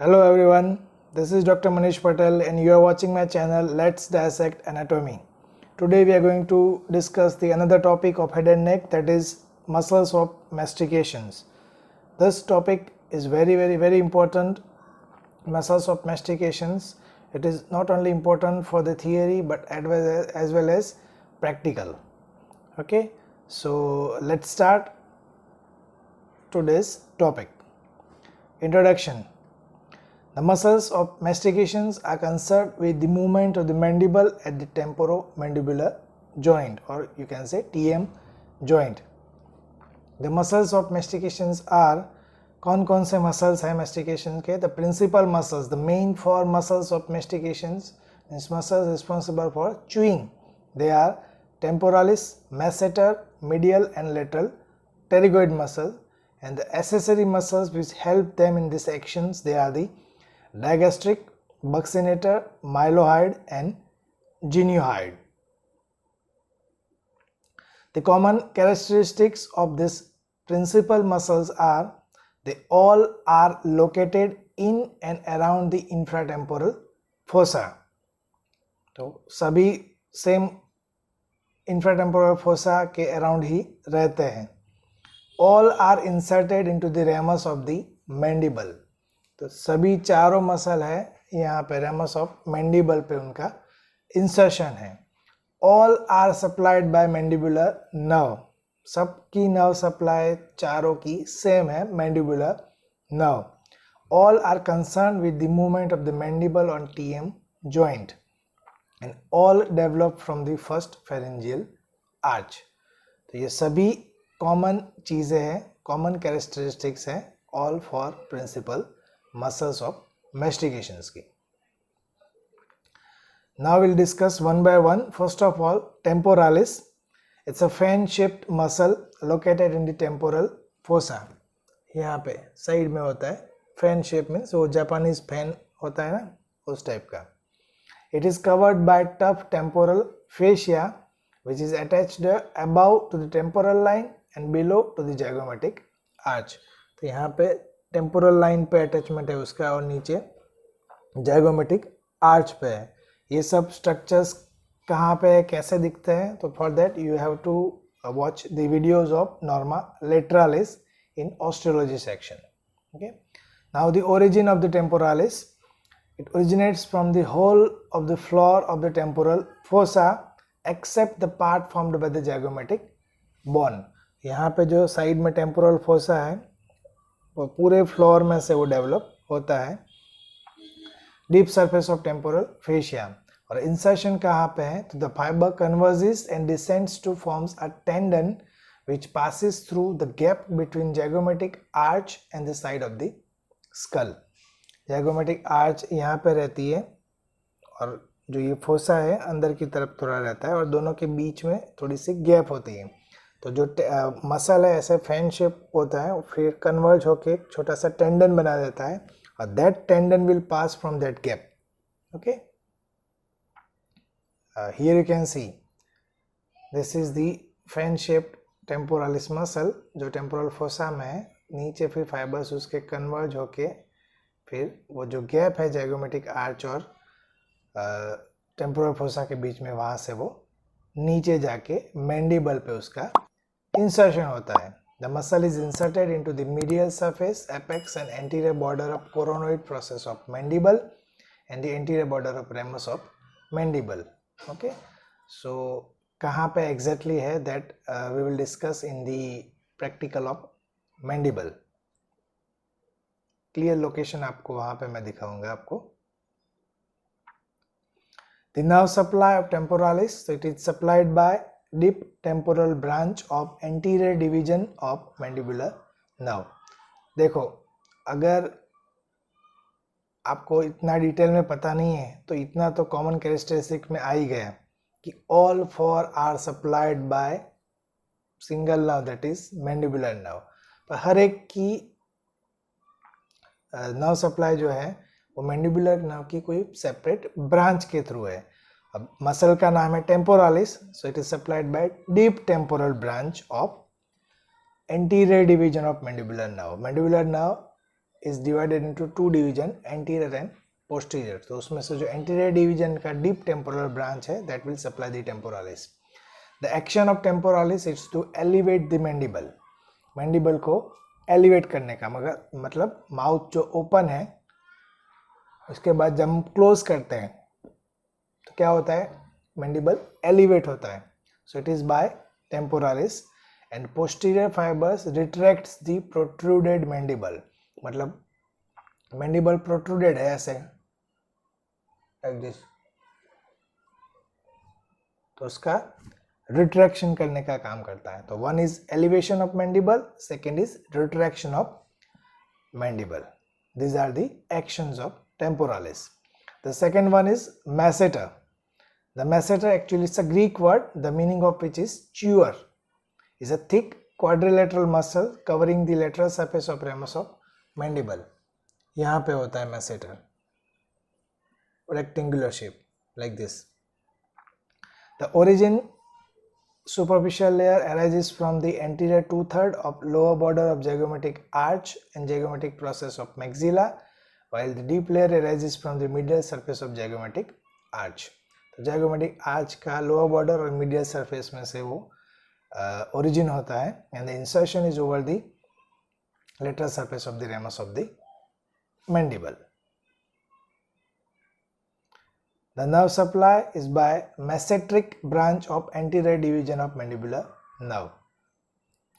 Hello everyone, this is Dr. Manish Patel and you are watching my channel Let's Dissect Anatomy. Today we are going to discuss the another topic of head and neck, that is muscles of mastications. This topic is very important. Muscles of mastications, it is not only important for the theory but as well as practical. Okay, so let's start today's topic. Introduction. The muscles of mastications are concerned with the movement of the mandible at the temporomandibular joint, or you can say TM joint. The muscles of mastications are कौन से muscles हैं mastication के? The principal muscles, the main four muscles of mastications, these muscles responsible for chewing. They are temporalis, masseter, medial and lateral pterygoid muscle, and the accessory muscles which help them in these actions, they are the digastric, buccinator, mylohyoid and geniohyoid. The common characteristics of these principal muscles are they all are located in and around the infratemporal fossa. तो सभी same infratemporal fossa के around ही रहते हैं. All are inserted into the ramus of the mandible. तो सभी चारों muscle है यहाँ पे ramus of mandible पे उनका इंसर्शन है. All are supplied by mandibular nerve. सबकी nerve supply चारों की same है, mandibular nerve. All are concerned with the movement of the mandible on TM joint and all developed from the first pharyngeal arch. तो ये सभी common चीज़ें हैं, common characteristics हैं, all for principal muscles of mastications की. Now we'll discuss one by one. First of all, temporalis. It's a fan-shaped muscle located in the temporal fossa. यहाँ पे side में होता है. Fan shape means वो Japanese fan होता है ना, उस टाइप का. It is covered by tough temporal fascia which is attached above to the temporal line and below to the zygomatic arch. तो यहाँ पे temporal line पे attachment है उसका और नीचे zygomatic arch पे है. ये सब structures कहाँ पे है, कैसे दिखते हैं? तो for that you have to watch the videos of norma lateralis in osteology section. Okay. Now the origin of the temporalis. It originates from the whole of the floor of the temporal fossa except the part formed by the zygomatic bone. यहाँ पे जो side में temporal fossa है वो पूरे floor में से वो डेवलप होता है. Deep surface of temporal fascia. और इंसर्शन कहाँ पे है? तो the fibre converges and descends two forms a tendon which passes through the gap between zygomatic arch and the side of the skull. zygomatic arch यहाँ पे रहती है और जो ये फोसा है अंदर की तरफ थोड़ा रहता है और दोनों के बीच में थोड़ी सी गैप होती है. तो जो मसल है ऐसे फैन शेप होता है, फिर कन्वर्ज होके एक छोटा सा टेंडन बना देता है और that tendon will pass from that gap. Okay, here you can see this is the fan shaped temporalis muscle जो टेम्पोरल फोसा में है. नीचे फिर फाइबर्स उसके कन्वर्ज होके फिर वो जो गैप है zygomatic आर्च और टेम्पोरल फोसा के बीच में, वहाँ से वो नीचे जाके मैंडिबल पे उसका इंसर्शन होता है. The muscle is inserted into the medial surface, apex and anterior border of coronoid process of mandible and the anterior border of ramus of mandible. Okay, so कहाँ पे exactly है that we will discuss in the practical of mandible. Clear location आपको वहाँ पे मैं दिखाऊंगा आपको. The nerve supply of temporalis, so it is supplied by deep temporal branch of anterior division of mandibular nerve. देखो, अगर आपको इतना डिटेल में पता नहीं है तो इतना तो कॉमन कैरेक्टरिस्टिक में आ ही गया कि all four are supplied by single nerve, that is mandibular nerve. पर हर एक की nerve supply जो है वो मैंडिबुलर नर्व की कोई सेपरेट ब्रांच के थ्रू है. अब मसल का नाम है temporalis, so it is supplied by deep temporal branch of anterior division of mandibular nerve. Mandibular nerve is divided into two division, anterior and posterior. तो उसमें से जो anterior division का deep temporal branch है, that will supply the temporalis. The action of temporalis is to elevate the mandible. Mandible को elevate करने का, मगर मतलब mouth जो open है, उसके बाद जब हम close करते हैं, तो क्या होता है? Mandible elevate होता है. So it is by temporalis. And posterior fibers retracts the protruded mandible. मतलब mandible protruded है ऐसे, like this. तो उसका retraction करने का काम करता है. तो one is elevation of mandible, second is retraction of mandible. These are the actions of temporalis. The second one is masseter. The masseter actually is a Greek word, the meaning of which is chewer. Is a thick quadrilateral muscle covering the lateral surface of ramus of mandible. यहाँ पे होता है masseter, rectangular shape like this. The origin superficial layer arises from the anterior 2/3 of lower border of zygomatic arch and zygomatic process of maxilla, while the deep layer arises from the medial surface of zygomatic arch. तो zygomatic arch का lower border और medial surface में से वो origin होता है, and the insertion is over the lateral surface of the ramus of the mandible. The nerve supply is by masseteric branch of anterior division of mandibular nerve.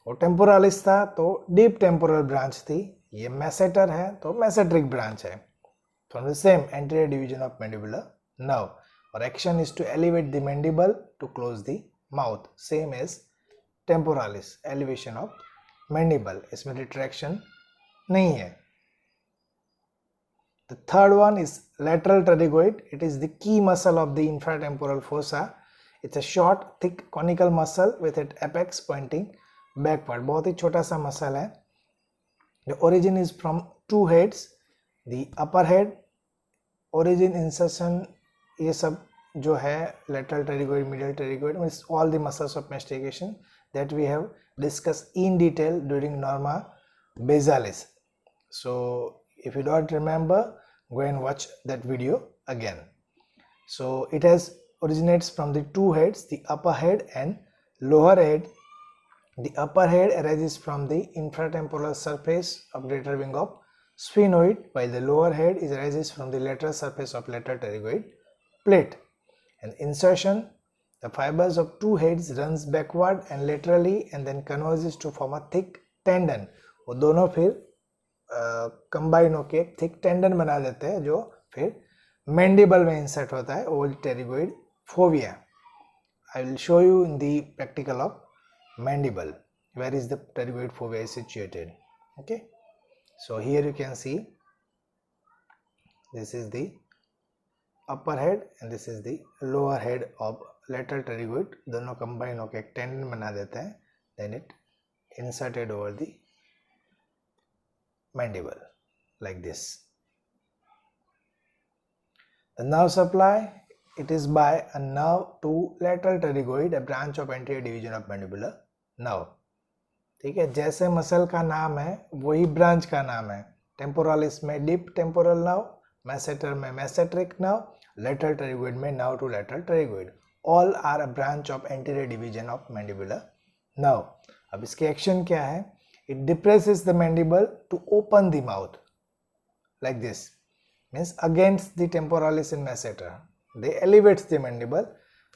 वो temporalis था तो deep temporal branch थी, ये masseter है तो masseteric branch है. From the same anterior division of mandibular nerve. Our action is to elevate the mandible to close the mouth, same as temporalis, elevation of mandible. इसमें retraction नहीं है. The third one is lateral pterygoid. It is the key muscle of the infratemporal fossa. It's a short, thick, conical muscle with its apex pointing backward. बहुत ही छोटा सा muscle है. The origin is from two heads. The upper head, origin, insertion, ये सब जो है lateral pterygoid, medial pterygoid, means all the muscles of mastication that we have discussed in detail during Norma Basalis. So if you don't remember, go and watch that video again. So it originates from the two heads, the upper head and lower head. The upper head arises from the infratemporal surface of greater wing of sphenoid, while the lower head arises from the lateral surface of lateral pterygoid plate. And insertion, the fibers of two heads runs backward and laterally and then converges to form a thick tendon. वो दोनों फिर combine होके एक thick tendon बना देते हैं जो फिर mandible में insert होता है, old pterygoid fovea. I will show you in the practical of mandible where is the pterygoid fovea is situated. Okay, so here you can see this is the upper head and this is the lower head of lateral pterygoid. दोनों combine होके एक tendon बना देते हैं, then it inserted over the mandible like this. The nerve supply, it is by a nerve to lateral pterygoid, a branch of anterior division of mandibular nerve. ठीक है, जैसे muscle का नाम है वही ब्रांच का नाम है. टेम्पोरालिस में डीप टेम्पोरल नर्व, मैसेटर में मैसेट्रिक नर्व, lateral pterygoid में nerve to lateral pterygoid. All are a branch of anterior division of mandibular nerve. अब इसके एक्शन क्या है? It depresses the mandible to open the mouth like this, means against the temporalis and masseter. They elevates the mandible.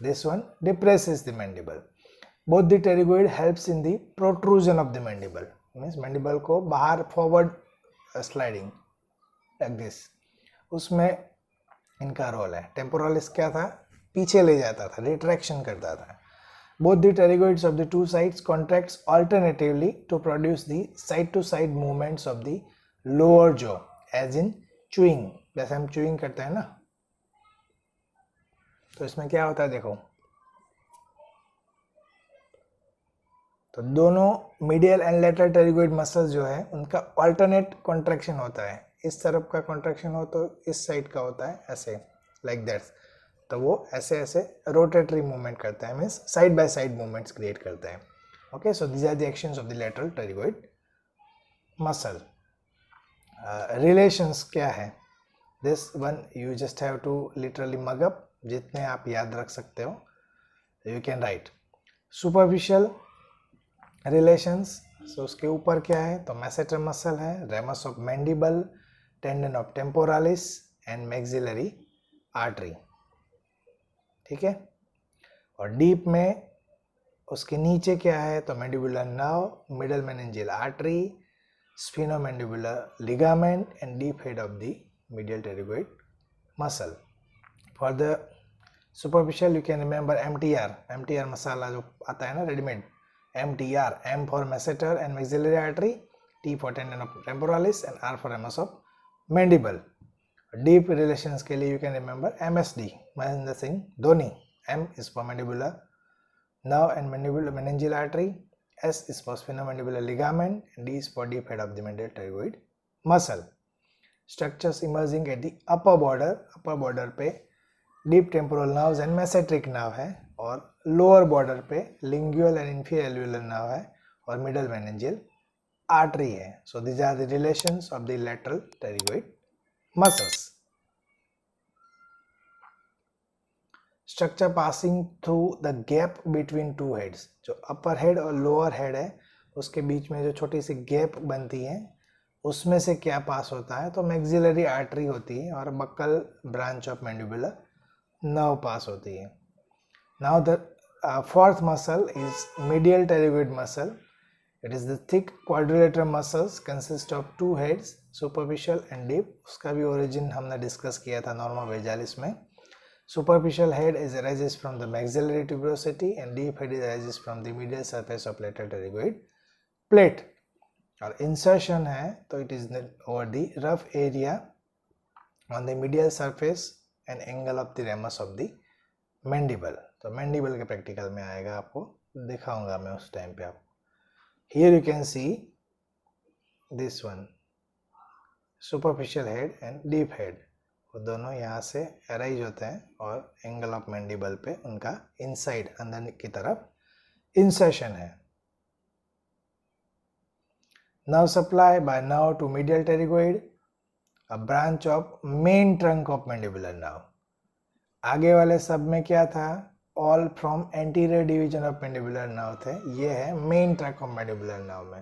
This one depresses the mandible. Both the pterygoid helps in the protrusion of the mandible, means mandible को बाहर forward sliding like this. उसमें इनका role है. टेम्पोरालिस क्या था? पीछे ले जाता था, रिट्रैक्शन करता था. Both the pterygoids of the two sides contracts alternatively to produce the side-to-side movements of the lower jaw, as in chewing. जैसे हम chewing करते हैं ना, तो इसमें क्या होता है देखो. तो दोनों medial and lateral pterygoid muscles जो है उनका alternate contraction होता है. इस तरफ का contraction हो तो इस साइड का होता है ऐसे, like that. तो वो ऐसे ऐसे रोटेटरी मूवमेंट करता है, means side by side movements create करता है. Okay, so these are the actions of the lateral pterygoid muscle. Relations क्या है, this one you just have to literally mug up, जितने आप याद रख सकते हो you can write. Superficial relations, so उसके ऊपर क्या है, तो मैसेटर मसल है, ramus of mandible, tendon of temporalis and maxillary artery. ठीक है. और डीप में उसके नीचे क्या है, तो mandibular nerve, middle meningeal artery, sphenomandibular ligament and deep head of the medial pterygoid muscle. For the superficial you can remember MTR मसाला जो आता है ना readymade, MTR, M for masseter and maxillary artery, T for tendon of temporalis and R for ramus of mandible. Deep relations के लिए you can remember MSD, Mahendra Singh Dhoni. M is for mandibular nerve and meningeal artery, S is for sphenomandibular ligament and D is for deep head of the medial pterygoid muscle. Structures emerging at the upper border पे deep temporal nerves and masseteric nerve है, और lower border पे lingual and inferior alveolar nerve है, और middle meningeal artery है. So these are the relations of the lateral pterygoid muscles. Structure passing through the gap between two heads, जो upper head और lower head है उसके बीच में जो छोटी सी गैप बनती है उसमें से क्या पास होता है, तो मैक्सिलरी आर्टरी होती है और buccal branch of mandibular nerve pass होती है. Now the fourth muscle is medial pterygoid muscle. It is the thick quadrilateral muscles consist of two heads, superficial and deep. उसका भी ओरिजिन हमने डिस्कस किया था नॉर्मा वेजालिस में. Superficial head is arises from the maxillary tuberosity and deep head is arises from the medial surface of lateral pterygoid plate. और insertion है तो it is over the rough area on the medial surface and angle of the ramus of the mandible. तो mandible के practical में आएगा, आपको दिखाऊंगा मैं उस टाइम पे आपको. Here you can see this one, superficial head and deep head, वो दोनों यहाँ से अराइज होते हैं और एंगल ऑफ मैंडिबल पे उनका इनसाइड अंदर की तरफ इंसर्शन है. Nerve supply by nerve to medial pterygoid, a branch of main trunk of mandibular nerve. आगे वाले सब में क्या था, all from anterior division of mandibular nerve थे, ये है main trunk of mandibular nerve में.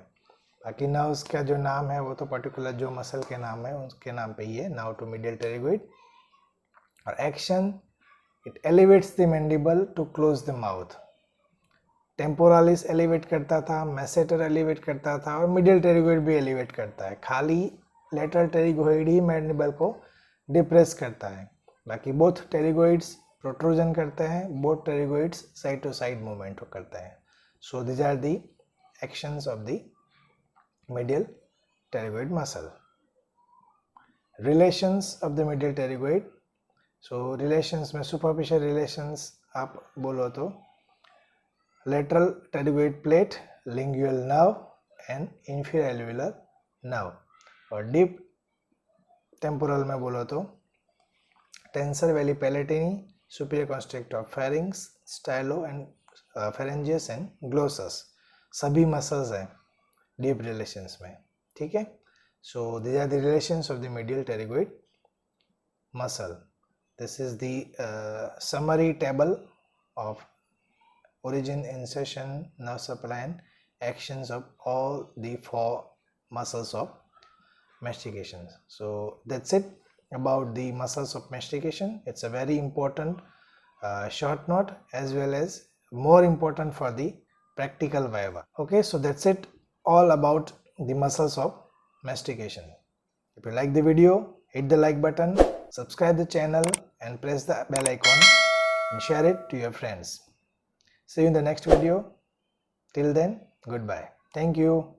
बाकी nerves का जो नाम है वो तो पर्टिकुलर जो मसल के नाम है उसके नाम पे ही है, nerve to medial pterygoid. और action, it elevates the mandible to close the mouth. Temporalis elevate करता था, मैसेटर एलिवेट करता था और मिडियल टेरिगोइड भी एलिवेट करता है. खाली लेटरल टेरिगोइड ही मैंडिबल को डिप्रेस करता है, बाकी बोथ टेरिगोइड्स प्रोट्रूजन करते हैं, both pterygoids side to side movement करते हैं. So these are the actions of the medial pterygoid muscle. Relations of the medial pterygoid, so relations में सुपरफिशियल रिलेशंस आप बोलो तो lateral pterygoid plate, lingual nerve and inferior alveolar nerve. और deep temporal में बोलो तो tensor veli palatini, superior constrictor of pharynx, stylo and pharyngeus and glossus. सभी muscles हैं deep relations में. ठीक है. So these are the relations of the medial pterygoid muscle. This is the summary table of origin, insertion, nerve supply and actions of all the four muscles of mastication. So that's it about the muscles of mastication. It's a very important short note as well as more important for the practical viva. Okay, so that's it all about the muscles of mastication. If you like the video, hit the like button, subscribe the channel and press the bell icon and share it to your friends. See you in the next video. Till then, goodbye. Thank you.